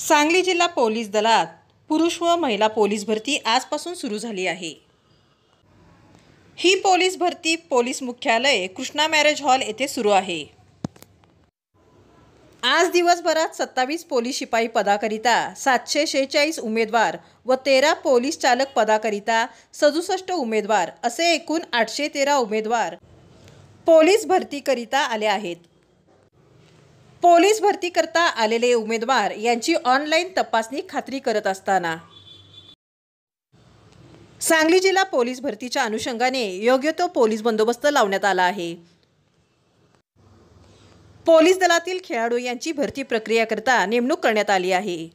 सांगली जिल्हा पोलीस दलात पुरुष व महिला पोलीस भरती आजपासून सुरू झाली आहे। ही पोलीस भरती पोलीस मुख्यालय कृष्णा मॅरेज हॉल येथे सुरू आहे। आज दिवसभरात 27 पोलीस शिपाई पदाकरिता 746 उमेदवार व 13 पोलीस चालक पदाकरिता 67 उमेदवार असे एकूण 813 उमेदवार पोलीस भरतीकरिता आले आहेत। पोलीस भरती करता आलेले उमेदवार यांची ऑनलाईन तपासणी खात्री करत असताना सांगली जिल्हा पोलीस भरतीच्या अनुषंगाने योग्य तो पोलीस बंदोबस्त लावण्यात आला आहे। पोलीस दलातील खेळाडू यांची भरती प्रक्रिया करता नेमणूक करण्यात आली आहे।